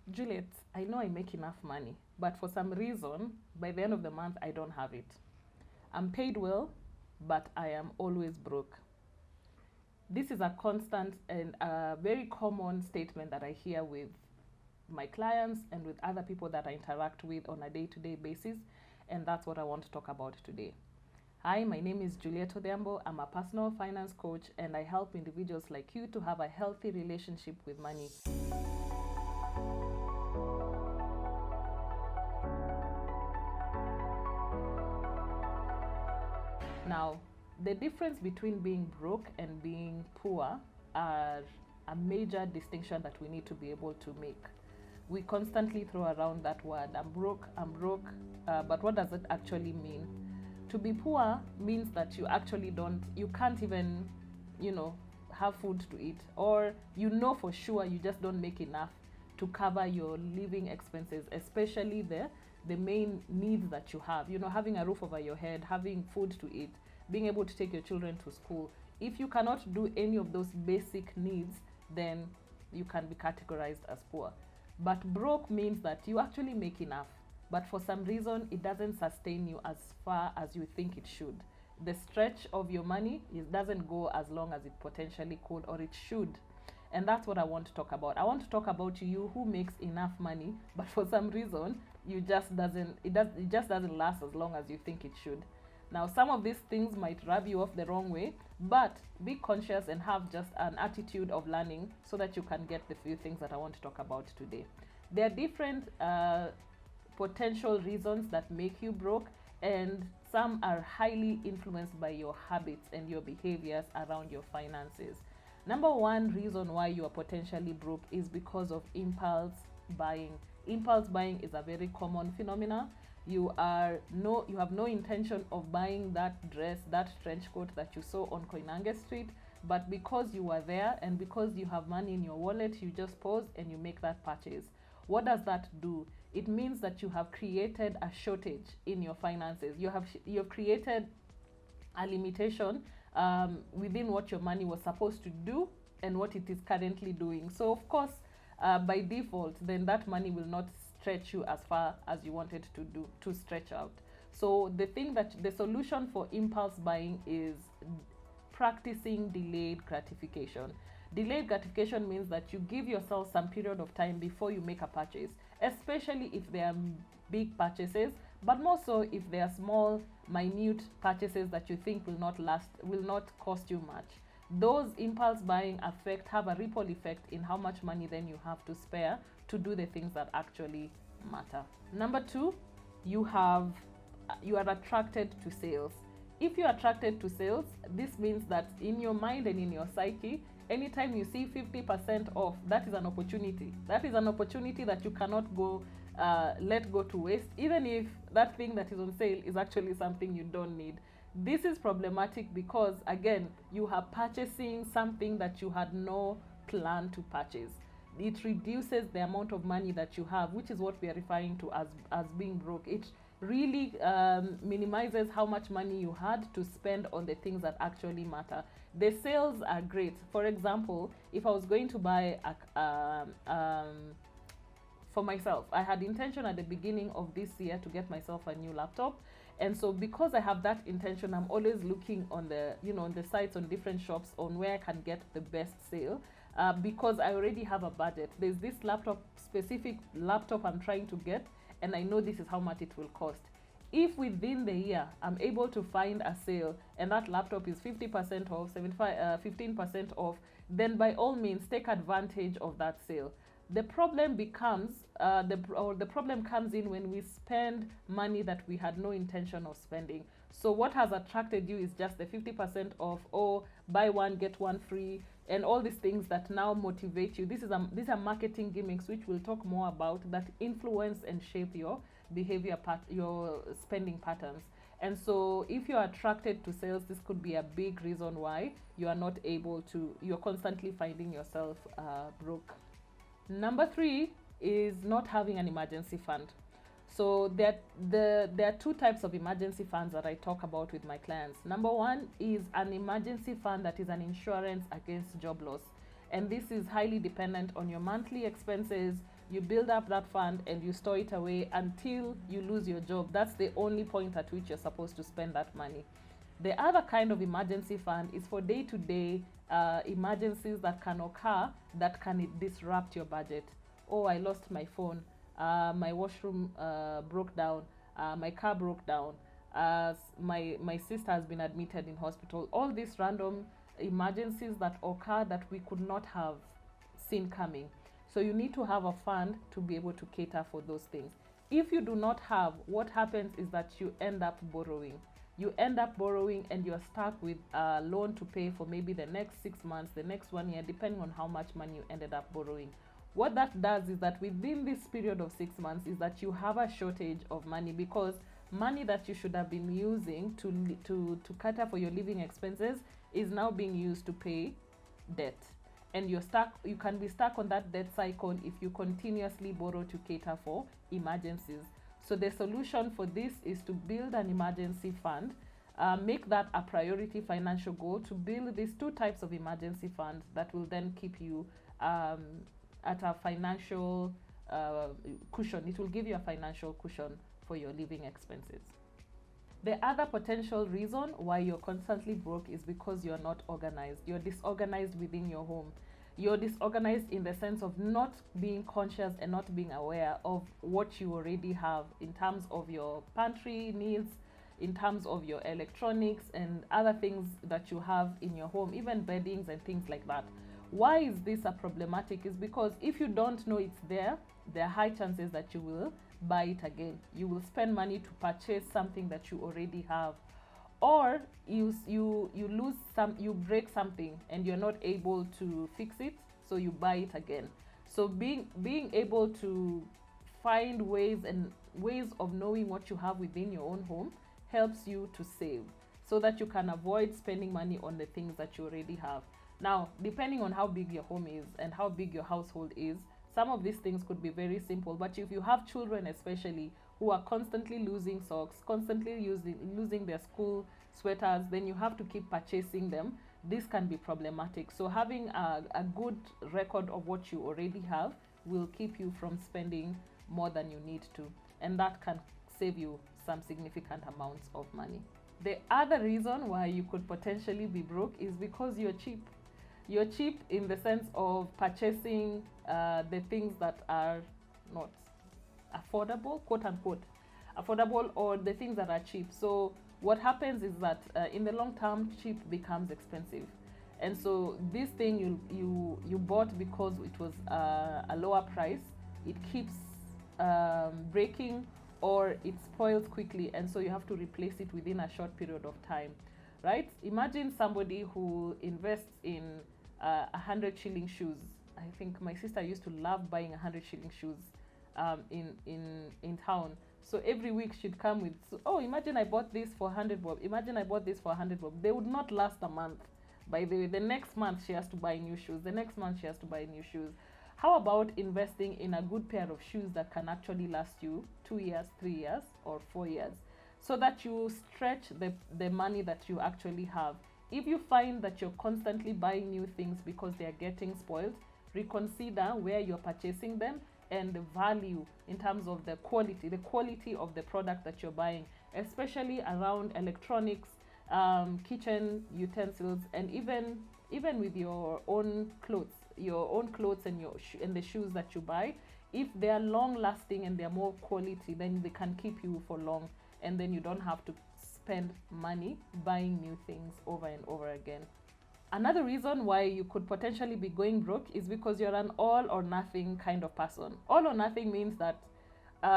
Juliet, I know I make enough money, but for some reason, by the end of the month, I don't have it. I'm paid well, but I am always broke. This is a constant and a very common statement that I hear with my clients and with other people that I interact with on a day to day basis, and that's what I want to talk about today. Hi, my name is Juliet Odhiambo. I'm a personal finance coach, and I help individuals like you to have a healthy relationship with money. Now, the difference between being broke and being poor are a major distinction that we need to be able to make. We constantly throw around that word, I'm broke, but what does it actually mean? To be poor means that you can't even, have food to eat, or for sure you just don't make enough to cover your living expenses, especially the main needs that you have. Having a roof over your head, having food to eat, being able to take your children to school. If you cannot do any of those basic needs, then you can be categorized as poor. But broke means that you actually make enough, but for some reason it doesn't sustain you as far as you think it should. The stretch of your money, it doesn't go as long as it potentially could or it should. And that's what I want to talk about. I want to talk about you who makes enough money, but for some reason it just doesn't last as long as you think it should. Now, some of these things might rub you off the wrong way, but be conscious and have just an attitude of learning so that you can get the few things that I want to talk about today. There are different potential reasons that make you broke, and some are highly influenced by your habits and your behaviors around your finances. Number one reason why you are potentially broke is because of impulse buying. Impulse buying is a very common phenomenon. You have no intention of buying that dress, that trench coat that you saw on Koinange Street, but because you were there and because you have money in your wallet, you just pause and you make that purchase. What does that do? It means that you have created a shortage in your finances. You have created a limitation within what your money was supposed to do and what it is currently doing. So of course, by default, then that money will not stretch you as far as you wanted to stretch out. So the solution for impulse buying is practicing delayed gratification. Delayed gratification means that you give yourself some period of time before you make a purchase, especially if they are big purchases, but more so if they are small, minute purchases that you think will not cost you much. Those impulse buying have a ripple effect in how much money then you have to spare to do the things that actually matter. Number two, you are attracted to sales. If you're attracted to sales, this means that in your mind and in your psyche, anytime you see 50% off, that is an opportunity. That is an opportunity that you cannot let go to waste, even if that thing that is on sale is actually something you don't need. This is problematic because, again, you are purchasing something that you had no plan to purchase. It reduces the amount of money that you have, which is what we are referring to as being broke. It really minimizes how much money you had to spend on the things that actually matter. The sales are great. For example, if I was going to buy for myself, I had intention at the beginning of this year to get myself a new laptop, and so because I have that intention, I'm always looking on the sites, on different shops, on where I can get the best sale, because I already have a budget. There's this specific laptop I'm trying to get, and I know this is how much it will cost. If within the year I'm able to find a sale and that laptop is 50% off, 15% off, then by all means take advantage of that sale. The problem becomes the problem comes in when we spend money that we had no intention of spending. So what has attracted you is just the 50% off, or buy one get one free, and all these things that now motivate you. These are marketing gimmicks, which we'll talk more about, that influence and shape your your spending patterns. And so if you're attracted to sales, this could be a big reason why you're constantly finding yourself broke. Number three is not having an emergency fund. So there are two types of emergency funds that I talk about with my clients. Number one is an emergency fund that is an insurance against job loss. And this is highly dependent on your monthly expenses, You build up that fund and you store it away until you lose your job. That's the only point at which you're supposed to spend that money. The other kind of emergency fund is for day-to-day emergencies that can occur that can disrupt your budget. Oh, I lost my phone, my washroom broke down, my car broke down, my sister has been admitted in hospital. All these random emergencies that occur that we could not have seen coming. So you need to have a fund to be able to cater for those things. If you do not have, what happens is that you end up borrowing. You end up borrowing and you're stuck with a loan to pay for maybe the next 6 months, the next 1 year, depending on how much money you ended up borrowing. What that does is that within this period of 6 months is that you have a shortage of money, because money that you should have been using to cater for your living expenses is now being used to pay debt. And you're stuck. You can be stuck on that debt cycle if you continuously borrow to cater for emergencies. So the solution for this is to build an emergency fund, make that a priority financial goal, to build these two types of emergency funds that will then keep you at a financial cushion. It will give you a financial cushion for your living expenses. The other potential reason why you're constantly broke is because you're not organized. You're disorganized within your home. You're disorganized in the sense of not being conscious and not being aware of what you already have in terms of your pantry needs, in terms of your electronics and other things that you have in your home, even beddings and things like that. Why is this a problematic? Is because if you don't know it's there are high chances that you will buy it again. You will spend money to purchase something that you already have, or you lose some, you break something and you're not able to fix it, so you buy it again. So being able to find ways of knowing what you have within your own home helps you to save, so that you can avoid spending money on the things that you already have. Now, depending on how big your home is and how big your household is, some of these things could be very simple. But if you have children especially who are constantly losing socks, constantly losing their school sweaters, then you have to keep purchasing them. This can be problematic. So having a good record of what you already have will keep you from spending more than you need to. And that can save you some significant amounts of money. The other reason why you could potentially be broke is because you're cheap. You're cheap in the sense of purchasing the things that are not affordable, quote unquote, affordable, or the things that are cheap. So what happens is that in the long term, cheap becomes expensive. And so this thing you bought because it was a lower price, it keeps breaking, or it spoils quickly, and so you have to replace it within a short period of time, right? Imagine somebody who invests in 100 shilling shoes. I think my sister used to love buying 100 shilling shoes in town. So every week she'd come with, oh, imagine I bought this for 100 bob. Imagine I bought this for 100 bob. They would not last a month. By the way, the next month she has to buy new shoes. The next month she has to buy new shoes. How about investing in a good pair of shoes that can actually last you 2 years, 3 years, or 4 years, so that you stretch the money that you actually have? If you find that you're constantly buying new things because they are getting spoiled, reconsider where you're purchasing them and the value in terms of the quality of the product that you're buying, especially around electronics, kitchen utensils, and even with your own clothes and the shoes that you buy. If they are long lasting and they're more quality, then they can keep you for long, and then you don't have to spend money buying new things over and over again. Another reason why you could potentially be going broke is because you're an all or nothing kind of person. All or nothing means that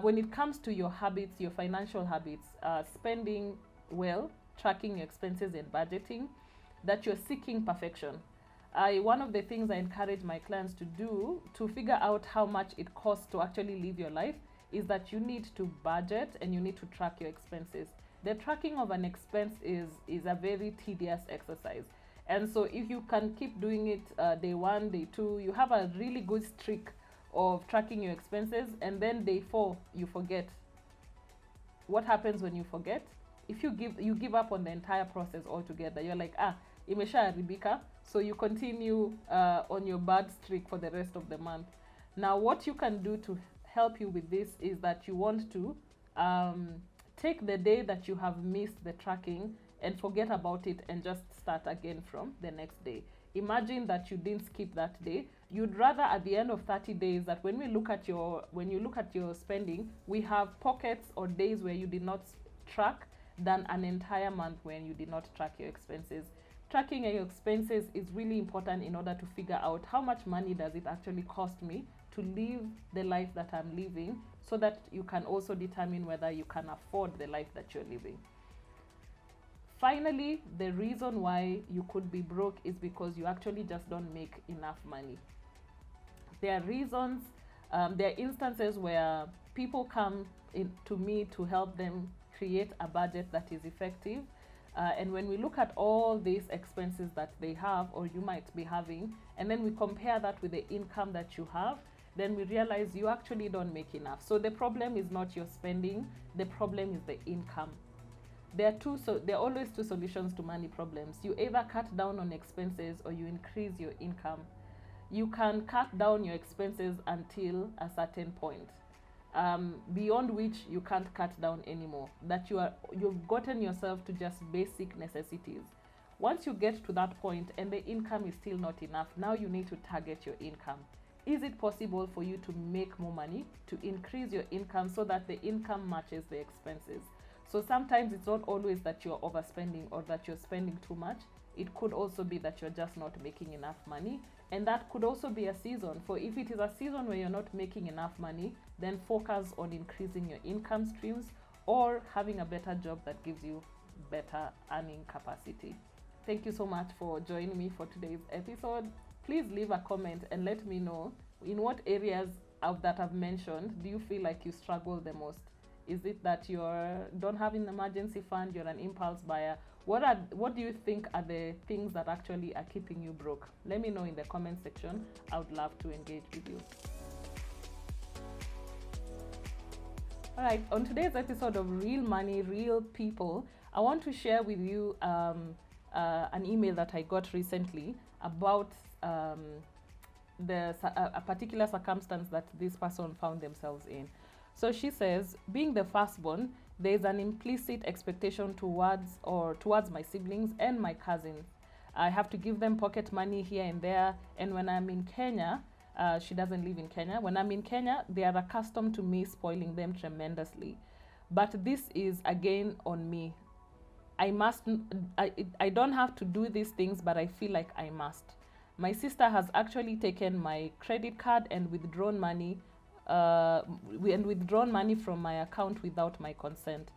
when it comes to your habits, your financial habits, spending well, tracking your expenses and budgeting, that you're seeking perfection. One of the things I encourage my clients to do to figure out how much it costs to actually live your life is that you need to budget and you need to track your expenses. The tracking of an expense is a very tedious exercise. And so if you can keep doing it day 1, day 2, you have a really good streak of tracking your expenses, and then day 4, you forget. What happens when you forget? If you give up on the entire process altogether. You're like, imesha haribika, so you continue on your bad streak for the rest of the month. Now, what you can do to help you with this is that you want to um, take the day that you have missed the tracking and forget about it and just start again from the next day. Imagine that you didn't skip that day. You'd rather at the end of 30 days that when you look at your spending, we have pockets or days where you did not track than an entire month when you did not track your expenses. Tracking your expenses is really important in order to figure out how much money does it actually cost me to live the life that I'm living, so that you can also determine whether you can afford the life that you're living. Finally, the reason why you could be broke is because you actually just don't make enough money. There are reasons, there are instances where people come in to me to help them create a budget that is effective. And when we look at all these expenses that they have or you might be having, and then we compare that with the income that you have, then we realize you actually don't make enough. So the problem is not your spending, the problem is the income. There are always two solutions to money problems. You either cut down on expenses or you increase your income. You can cut down your expenses until a certain point, beyond which you can't cut down anymore. That you've gotten yourself to just basic necessities. Once you get to that point and the income is still not enough, now you need to target your income. Is it possible for you to make more money, to increase your income so that the income matches the expenses? So sometimes it's not always that you're overspending or that you're spending too much. It could also be that you're just not making enough money. And that could also be a season. For if it is a season where you're not making enough money, then focus on increasing your income streams or having a better job that gives you better earning capacity. Thank you so much for joining me for today's episode. Please leave a comment and let me know in what areas of that I've mentioned do you feel like you struggle the most. Is it that you don't have an emergency fund, you're an impulse buyer? What do you think are the things that actually are keeping you broke? Let me know in the comment section. I would love to engage with you. All right, on today's episode of Real Money, Real People, I want to share with you an email that I got recently about a particular circumstance that this person found themselves in. So she says, being the firstborn, there is an implicit expectation towards my siblings and my cousins. I have to give them pocket money here and there. And when I'm in Kenya, she doesn't live in Kenya. When I'm in Kenya, they are accustomed to me spoiling them tremendously. But this is again on me. I don't have to do these things, but I feel like I must. My sister has actually taken my credit card and withdrawn money from my account without my consent.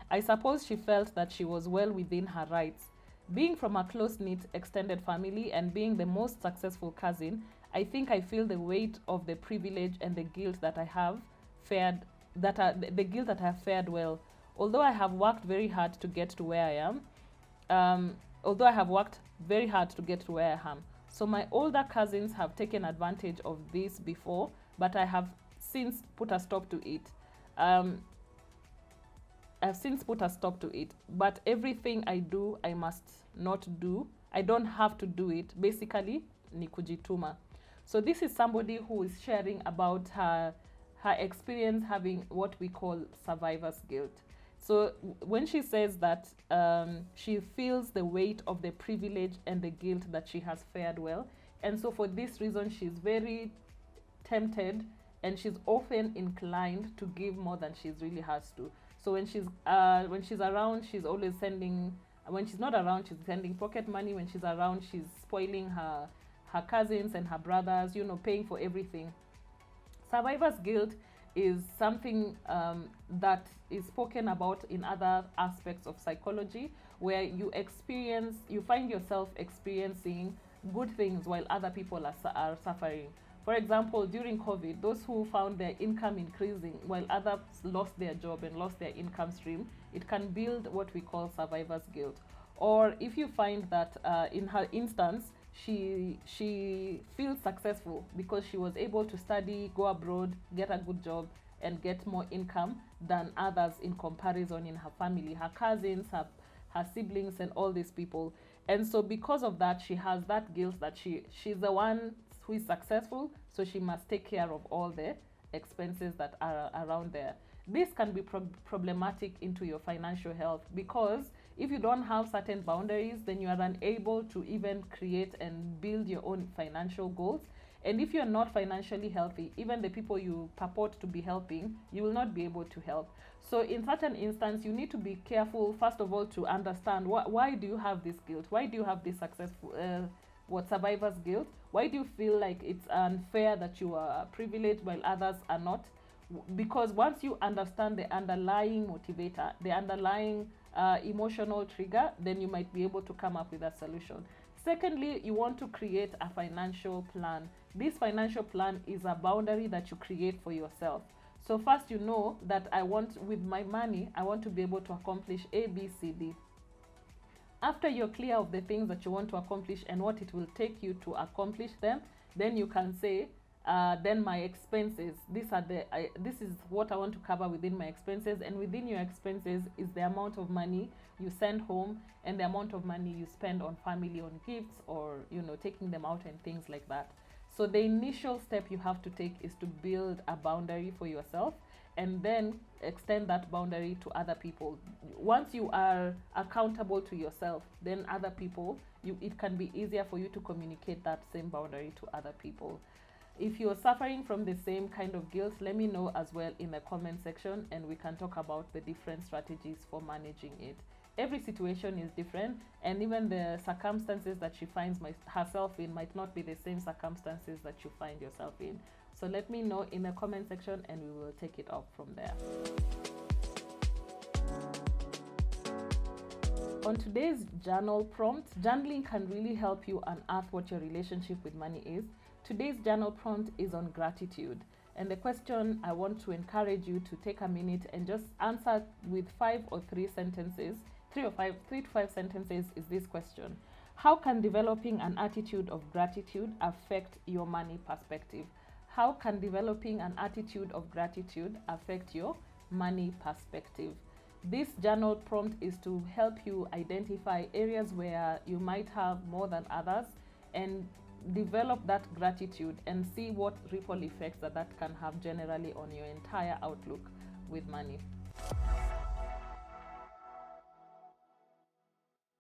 I suppose she felt that she was well within her rights. Being from a close-knit extended family and being the most successful cousin, I think I feel the weight of the privilege and the guilt that I have fared well. Although I have worked very hard to get to where I am. So my older cousins have taken advantage of this before, but I have since put a stop to it. But everything I do, I must not do. I don't have to do it. Basically, ni kujituma. So this is somebody who is sharing about her experience having what we call survivor's guilt. So when she says that she feels the weight of the privilege and the guilt that she has fared well. And so for this reason, she's very tempted and she's often inclined to give more than she really has to. So when she's around, she's always sending. When she's not around, she's sending pocket money. When she's around, she's spoiling her cousins and her brothers. Paying for everything. Survivor's guilt is something that is spoken about in other aspects of psychology, where you find yourself experiencing good things while other people are suffering. For example, during COVID, those who found their income increasing while others lost their job and lost their income stream, it can build what we call survivor's guilt. Or if you find that in her instance, she feels successful because she was able to study, go abroad, get a good job, and get more income than others in comparison in her family, her cousins, her siblings, and all these people. And so because of that, she has that guilt that she's the one who is successful, so she must take care of all the expenses that are around there. This can be problematic into your financial health, because if you don't have certain boundaries, then you are unable to even create and build your own financial goals. And if you're not financially healthy, even the people you purport to be helping, you will not be able to help. So in such an instance, you need to be careful, first of all, to understand why do you have this guilt? Why do you have this survivor's guilt? Why do you feel like it's unfair that you are privileged while others are not? Because once you understand the underlying motivator, the underlying emotional trigger, then you might be able to come up with a solution. Secondly, you want to create a financial plan. This financial plan is a boundary that you create for yourself. So first, you know that with my money, I want to be able to accomplish A, B, C, D. After you're clear of the things that you want to accomplish and what it will take you to accomplish them, then you can say, then my expenses, this is what I want to cover within my expenses. And within your expenses is the amount of money you send home and the amount of money you spend on family, on gifts, or taking them out and things like that. So the initial step you have to take is to build a boundary for yourself, and then extend that boundary to other people. Once you are accountable to yourself, then other people, it can be easier for you to communicate that same boundary to other people. If you're suffering from the same kind of guilt, let me know as well in the comment section, and we can talk about the different strategies for managing it. Every situation is different, and even the circumstances that she finds herself in might not be the same circumstances that you find yourself in. So let me know in the comment section, and we will take it up from there. On today's journal prompt, journaling can really help you unearth what your relationship with money is. Today's journal prompt is on gratitude. And the question I want to encourage you to take a minute and just answer with 3 to 5 sentences is this question: how can developing an attitude of gratitude affect your money perspective? How can developing an attitude of gratitude affect your money perspective? This journal prompt is to help you identify areas where you might have more than others, and develop that gratitude and see what ripple effects that can have generally on your entire outlook with money.